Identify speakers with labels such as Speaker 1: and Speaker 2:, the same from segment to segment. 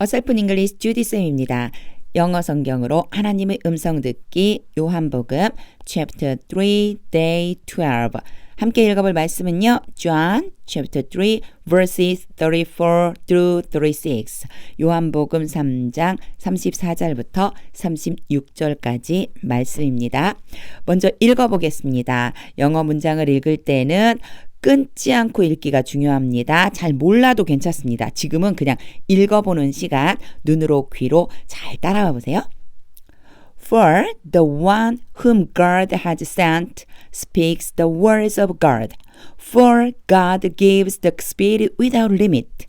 Speaker 1: 어설픈 잉글리시 주디쌤입니다. 영어 성경으로 하나님의 음성 듣기 요한복음 chapter 3 day 12 함께 읽어볼 말씀은요. John chapter 3 verses 34 through 36 요한복음 3장 34절부터 36절까지 말씀입니다. 먼저 읽어보겠습니다. 영어 문장을 읽을 때는 끊지 않고 읽기가 중요합니다. 잘 몰라도 괜찮습니다. 지금은 그냥 읽어보는 시간, 눈으로 귀로 잘 따라와 보세요. For the one whom God has sent speaks the words of God. For God gives the Spirit without limit.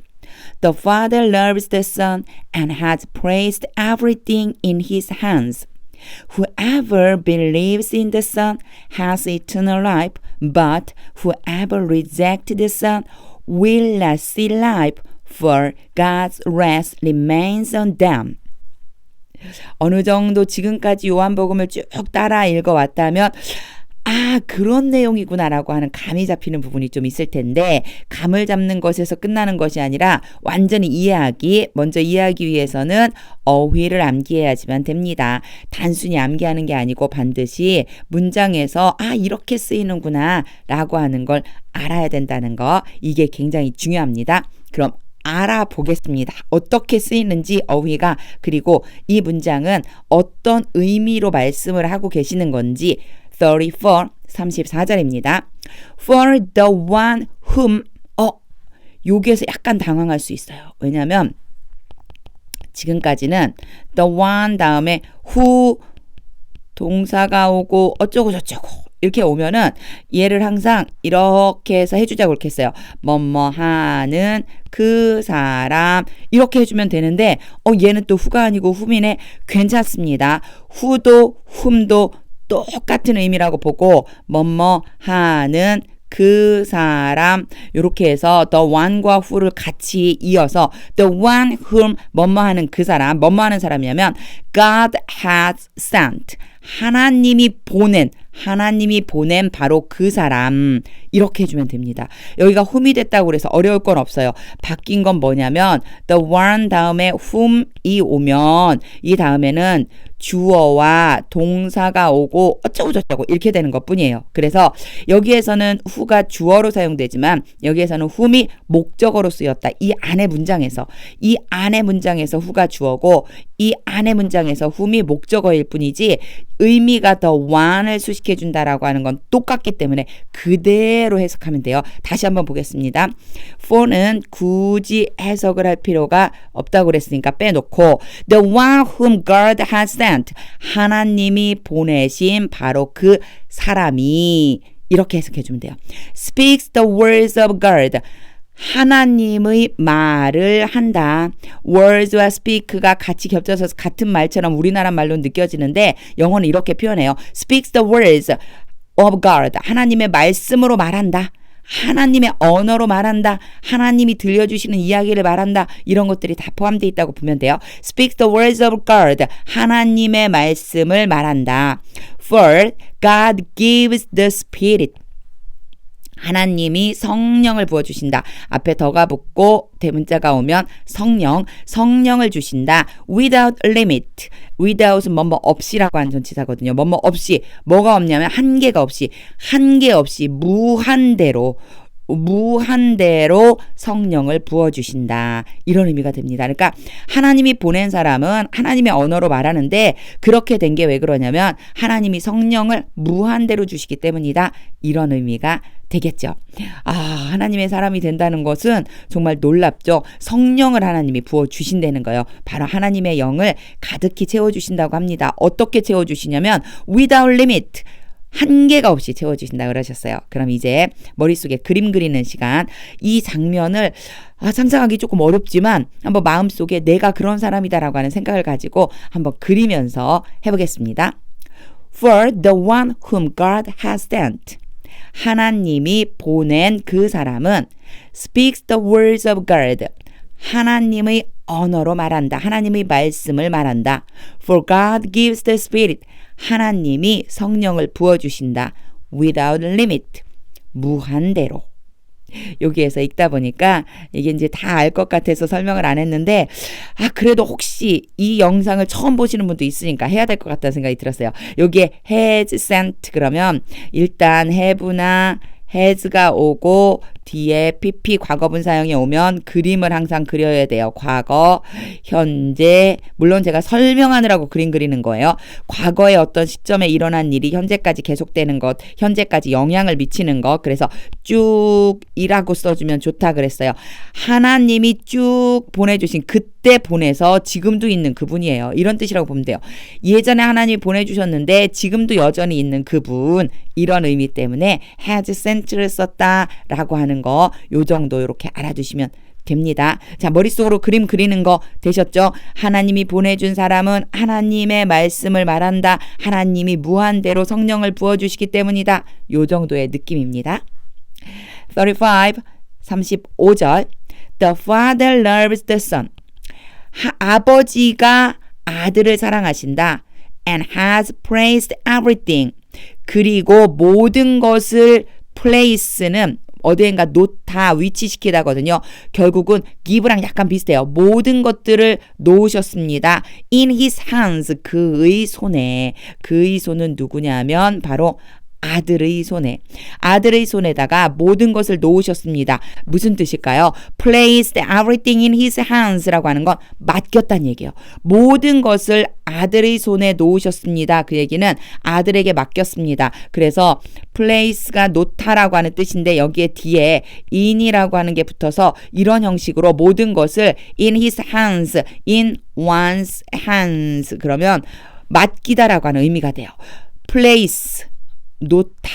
Speaker 1: The Father loves the Son and has placed everything in His hands. Whoever believes in the Son has eternal life, but whoever rejects the Son will not see life, for God's wrath remains on them. 어느 정도 지금까지 요한복음을 쭉 따라 읽어왔다면 그런 내용이구나라고 하는 감이 잡히는 부분이 좀 있을 텐데 감을 잡는 것에서 끝나는 것이 아니라 완전히 먼저 이해하기 위해서는 어휘를 암기해야지만 됩니다. 단순히 암기하는 게 아니고 반드시 문장에서 이렇게 쓰이는구나 라고 하는 걸 알아야 된다는 거, 이게 굉장히 중요합니다. 그럼 알아보겠습니다. 어떻게 쓰이는지 어휘가, 그리고 이 문장은 어떤 의미로 말씀을 하고 계시는 건지 34절입니다. For the one whom 여기에서 약간 당황할 수 있어요. 왜냐하면 지금까지는 the one 다음에 who 동사가 오고 어쩌고 저쩌고 이렇게 오면은 얘를 항상 이렇게 해서 해주자고 이렇게 했어요. 뭐뭐 하는 그 사람 이렇게 해주면 되는데 얘는 또 who가 아니고 whom이네. 괜찮습니다. who도 whom도 똑같은 의미라고 보고 뭐뭐 하는 그 사람 이렇게 해서 the one과 who를 같이 이어서 the one whom 뭐뭐 하는 그 사람, 뭐뭐 하는 사람이냐면 God has sent, 하나님이 보낸 바로 그 사람 이렇게 해주면 됩니다. 여기가 whom이 됐다고 그래서 어려울 건 없어요. 바뀐 건 뭐냐면 the one 다음에 whom이 오면 이 다음에는 주어와 동사가 오고 어쩌고 저쩌고 이렇게 되는 것 뿐이에요. 그래서 여기에서는 who가 주어로 사용되지만 여기에서는 whom이 목적어로 쓰였다. 이 안의 문장에서 who가 주어고 이 안의 문장에서 whom이 목적어일 뿐이지 의미가 the one을 수식해 준다라고 하는 건 똑같기 때문에 그대로 해석하면 돼요. 다시 한번 보겠습니다. for는 굳이 해석을 할 필요가 없다고 그랬으니까 빼놓고 the one whom God has sent, 하나님이 보내신 바로 그 사람이 이렇게 해석해 주면 돼요. speaks the words of God, 하나님의 말을 한다. words와 speak가 같이 겹쳐서 같은 말처럼 우리나라 말로 느껴지는데 영어는 이렇게 표현해요. speaks the words of God, 하나님의 말씀으로 말한다. 하나님의 언어로 말한다. 하나님이 들려주시는 이야기를 말한다. 이런 것들이 다 포함되어 있다고 보면 돼요. speaks the words of God, 하나님의 말씀을 말한다. for God gives the Spirit, 하나님이 성령을 부어주신다. 앞에 더가 붙고 대문자가 오면 성령을 주신다. without limit, without은 뭐뭐 없이라고 하는 전치사거든요. 뭐뭐 없이, 뭐가 없냐면 한계 없이 무한대로 성령을 부어주신다. 이런 의미가 됩니다. 그러니까 하나님이 보낸 사람은 하나님의 언어로 말하는데 그렇게 된 게 왜 그러냐면 하나님이 성령을 무한대로 주시기 때문이다. 이런 의미가 되겠죠. 하나님의 사람이 된다는 것은 정말 놀랍죠. 성령을 하나님이 부어주신다는 거예요. 바로 하나님의 영을 가득히 채워주신다고 합니다. 어떻게 채워주시냐면 without limit, 한계가 없이 채워주신다 그러셨어요. 그럼 이제 머릿속에 그림 그리는 시간, 이 장면을 상상하기 조금 어렵지만 한번 마음속에 내가 그런 사람이다라고 하는 생각을 가지고 한번 그리면서 해보겠습니다. For the one whom God has sent, 하나님이 보낸 그 사람은 speaks the words of God, 하나님의 언어로 말한다. 하나님의 말씀을 말한다. For God gives the Spirit, 하나님이 성령을 부어주신다. Without limit, 무한대로. 여기에서 읽다 보니까 이게 이제 다 알 것 같아서 설명을 안 했는데, 그래도 혹시 이 영상을 처음 보시는 분도 있으니까 해야 될 것 같다는 생각이 들었어요. 여기에 has sent 그러면 일단 have나 has가 오고 뒤에 pp 과거분 사용이 오면 그림을 항상 그려야 돼요. 과거, 현재, 물론 제가 설명하느라고 그림 그리는 거예요. 과거의 어떤 시점에 일어난 일이 현재까지 계속되는 것, 현재까지 영향을 미치는 것, 그래서 쭉이라고 써주면 좋다 그랬어요. 하나님이 쭉 보내주신 그때 보내서 지금도 있는 그분이에요. 이런 뜻이라고 보면 돼요. 예전에 하나님이 보내주셨는데 지금도 여전히 있는 그분, 이런 의미 때문에 has sent를 썼다라고 하는 거, 요 정도 이렇게 알아두시면 됩니다. 자, 머릿속으로 그림 그리는 거 되셨죠? 하나님이 보내준 사람은 하나님의 말씀을 말한다. 하나님이 무한대로 성령을 부어주시기 때문이다. 요 정도의 느낌입니다. 35절 The father loves the son. 아버지가 아들을 사랑하신다. And has praised everything. 그리고 모든 것을 place는 어디엔가 놓다, 위치시키다거든요. 결국은 give랑 약간 비슷해요. 모든 것들을 놓으셨습니다. in his hands, 그의 손에. 그의 손은 누구냐면 바로 아들의 손에. 아들의 손에다가 모든 것을 놓으셨습니다. 무슨 뜻일까요? Placed everything in his hands라고 하는 건 맡겼다는 얘기예요. 모든 것을 아들의 손에 놓으셨습니다. 그 얘기는 아들에게 맡겼습니다. 그래서 place가 놓다라고 하는 뜻인데 여기에 뒤에 in이라고 하는 게 붙어서 이런 형식으로 모든 것을 in his hands, in one's hands 그러면 맡기다라고 하는 의미가 돼요. place 놓다.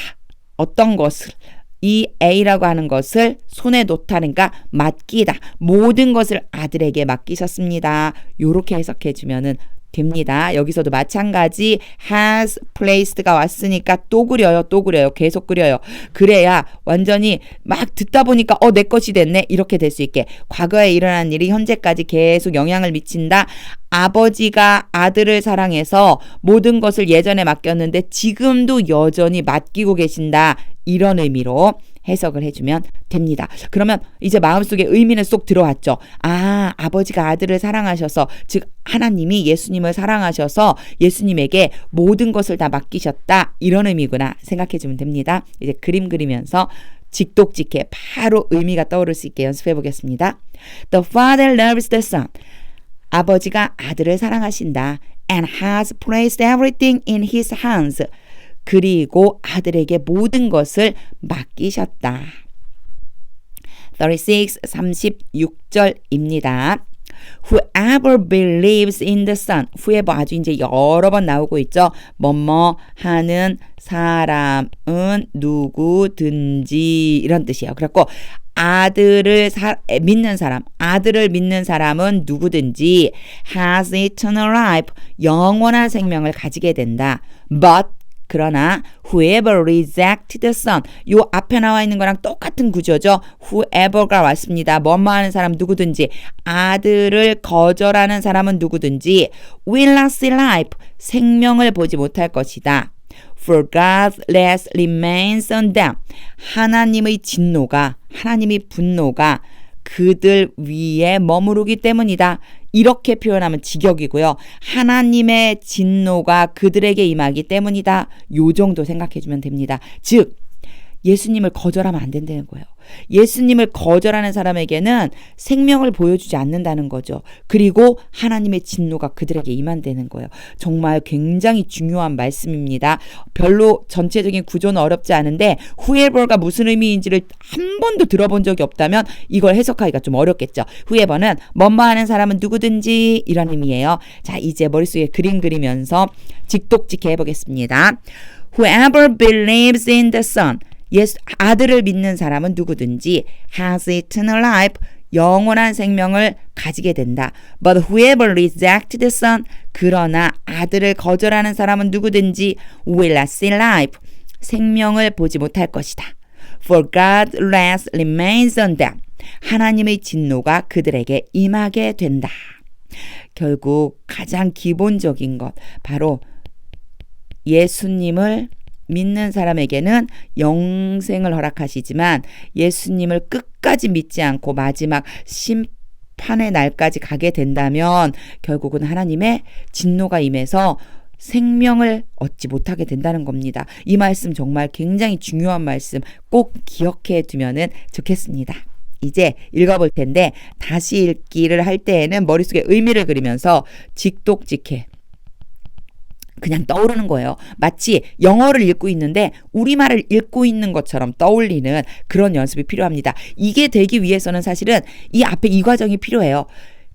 Speaker 1: 어떤 것을 이 A라고 하는 것을 손에 놓다니까 맡기다. 모든 것을 아들에게 맡기셨습니다. 요렇게 해석해 주면은 됩니다. 여기서도 마찬가지 has placed가 왔으니까 또 그려요. 계속 그려요. 그래야 완전히 막 듣다 보니까 내 것이 됐네. 이렇게 될 수 있게. 과거에 일어난 일이 현재까지 계속 영향을 미친다. 아버지가 아들을 사랑해서 모든 것을 예전에 맡겼는데 지금도 여전히 맡기고 계신다. 이런 의미로 해석을 해주면 됩니다. 그러면 이제 마음속에 의미는 쏙 들어왔죠. 아버지가 아들을 사랑하셔서, 즉 하나님이 예수님을 사랑하셔서 예수님에게 모든 것을 다 맡기셨다. 이런 의미구나 생각해주면 됩니다. 이제 그림 그리면서 직독직해 바로 의미가 떠오를 수 있게 연습해 보겠습니다. The father loves the son. 아버지가 아들을 사랑하신다. And has placed everything in his hands. 그리고 아들에게 모든 것을 맡기셨다. 36절입니다. Whoever believes in the Son. Whoever 아주 이제 여러 번 나오고 있죠. 뭐뭐 하는 사람은 누구든지 이런 뜻이에요. 그래갖고 아들을 믿는 사람은 누구든지 has eternal life. 영원한 생명을 가지게 된다. But 그러나 whoever rejects the son, 요 앞에 나와 있는 거랑 똑같은 구조죠. whoever가 왔습니다. 뭐뭐 하는 사람 누구든지, 아들을 거절하는 사람은 누구든지 will not see life, 생명을 보지 못할 것이다. For God's wrath remains on them. 하나님의 분노가 그들 위에 머무르기 때문이다. 이렇게 표현하면 직역이고요. 하나님의 진노가 그들에게 임하기 때문이다. 요 정도 생각해주면 됩니다. 즉 예수님을 거절하면 안 된다는 거예요. 예수님을 거절하는 사람에게는 생명을 보여주지 않는다는 거죠. 그리고 하나님의 진노가 그들에게 임한다는 거예요. 정말 굉장히 중요한 말씀입니다. 별로 전체적인 구조는 어렵지 않은데 whoever가 무슨 의미인지를 한 번도 들어본 적이 없다면 이걸 해석하기가 좀 어렵겠죠. whoever는 뭐뭐 하는 사람은 누구든지 이런 의미예요. 자, 이제 머릿속에 그림 그리면서 직독직해 해보겠습니다. Whoever believes in the Son. 아들을 믿는 사람은 누구든지 has eternal life, 영원한 생명을 가지게 된다. But whoever rejects the son, 그러나 아들을 거절하는 사람은 누구든지 will not see life, 생명을 보지 못할 것이다. For God's wrath remains on them. 하나님의 진노가 그들에게 임하게 된다. 결국 가장 기본적인 것, 바로 예수님을 믿는 사람에게는 영생을 허락하시지만 예수님을 끝까지 믿지 않고 마지막 심판의 날까지 가게 된다면 결국은 하나님의 진노가 임해서 생명을 얻지 못하게 된다는 겁니다. 이 말씀 정말 굉장히 중요한 말씀 꼭 기억해 두면은 좋겠습니다. 이제 읽어볼 텐데 다시 읽기를 할 때에는 머릿속에 의미를 그리면서 직독직해 그냥 떠오르는 거예요. 마치 영어를 읽고 있는데 우리말을 읽고 있는 것처럼 떠올리는 그런 연습이 필요합니다. 이게 되기 위해서는 사실은 이 앞에 이 과정이 필요해요.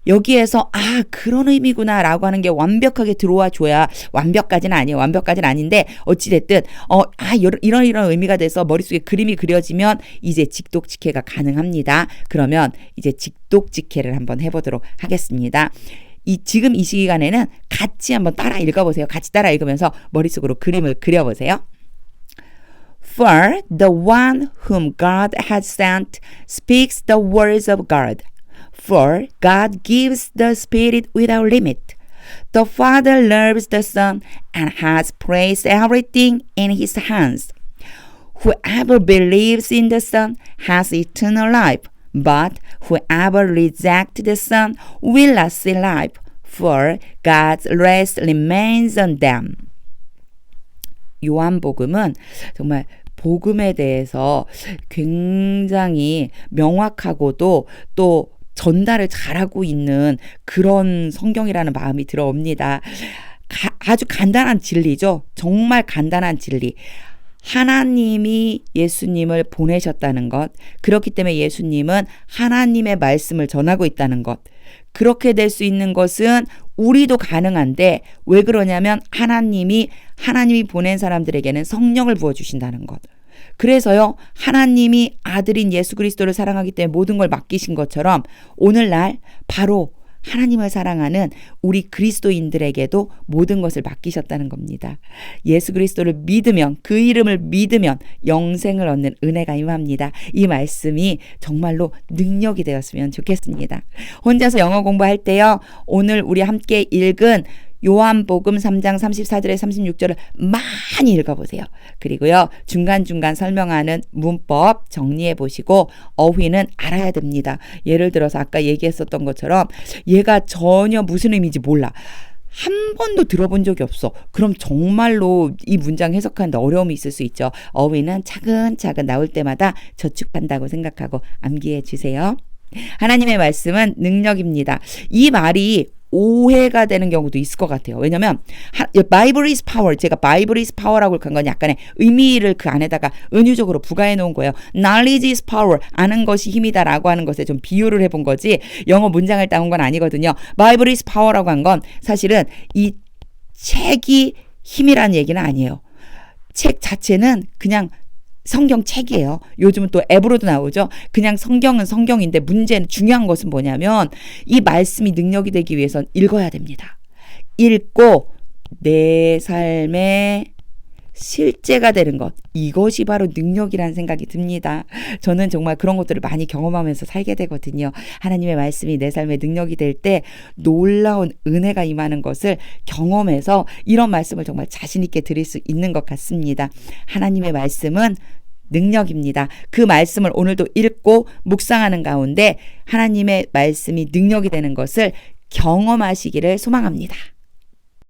Speaker 1: 여기에서 그런 의미구나 라고 하는 게 완벽하게 들어와 줘야 완벽까지는 아니에요. 완벽까지는 아닌데 어찌됐든 이런 의미가 돼서 머릿속에 그림이 그려지면 이제 직독직해가 가능합니다. 그러면 이제 직독직해를 한번 해보도록 하겠습니다. 지금 이 시간에는 같이 한번 따라 읽어보세요. 같이 따라 읽으면서 머릿속으로 그림을 그려보세요. For the one whom God has sent speaks the words of God. For God gives the Spirit without limit. The Father loves the Son and has placed everything in His hands. Whoever believes in the Son has eternal life, but whoever rejects the Son will not see life, for God's wrath remains on them. 요한복음은 정말 복음에 대해서 굉장히 명확하고도 또 전달을 잘하고 있는 그런 성경이라는 마음이 들어옵니다. 아주 간단한 진리죠. 정말 간단한 진리. 하나님이 예수님을 보내셨다는 것, 그렇기 때문에 예수님은 하나님의 말씀을 전하고 있다는 것, 그렇게 될 수 있는 것은 우리도 가능한데 왜 그러냐면 하나님이 보낸 사람들에게는 성령을 부어주신다는 것. 그래서요, 하나님이 아들인 예수 그리스도를 사랑하기 때문에 모든 걸 맡기신 것처럼 오늘날 바로 하나님을 사랑하는 우리 그리스도인들에게도 모든 것을 맡기셨다는 겁니다. 예수 그리스도를 믿으면, 그 이름을 믿으면 영생을 얻는 은혜가 임합니다. 이 말씀이 정말로 능력이 되었으면 좋겠습니다. 혼자서 영어 공부할 때요, 오늘 우리 함께 읽은 요한복음 3장 34절에 36절을 많이 읽어보세요. 그리고요, 중간중간 설명하는 문법 정리해 보시고 어휘는 알아야 됩니다. 예를 들어서 아까 얘기했었던 것처럼 얘가 전혀 무슨 의미인지 몰라. 한 번도 들어본 적이 없어. 그럼 정말로 이 문장 해석하는데 어려움이 있을 수 있죠. 어휘는 차근차근 나올 때마다 저축한다고 생각하고 암기해 주세요. 하나님의 말씀은 능력입니다. 이 말이 오해가 되는 경우도 있을 것 같아요. 왜냐면 Bible is power, 제가 Bible is power라고 한 건 약간의 의미를 그 안에다가 은유적으로 부과해 놓은 거예요. Knowledge is power, 아는 것이 힘이다 라고 하는 것에 좀 비유를 해본 거지 영어 문장을 따온 건 아니거든요. Bible is power라고 한 건 사실은 이 책이 힘이라는 얘기는 아니에요. 책 자체는 그냥 성경 책이에요. 요즘은 또 앱으로도 나오죠. 그냥 성경은 성경인데 문제는 중요한 것은 뭐냐면 이 말씀이 능력이 되기 위해선 읽어야 됩니다. 읽고 내 삶의 실제가 되는 것, 이것이 바로 능력이라는 생각이 듭니다. 저는 정말 그런 것들을 많이 경험하면서 살게 되거든요. 하나님의 말씀이 내 삶의 능력이 될 때 놀라운 은혜가 임하는 것을 경험해서 이런 말씀을 정말 자신 있게 드릴 수 있는 것 같습니다. 하나님의 말씀은 능력입니다. 그 말씀을 오늘도 읽고 묵상하는 가운데 하나님의 말씀이 능력이 되는 것을 경험하시기를 소망합니다.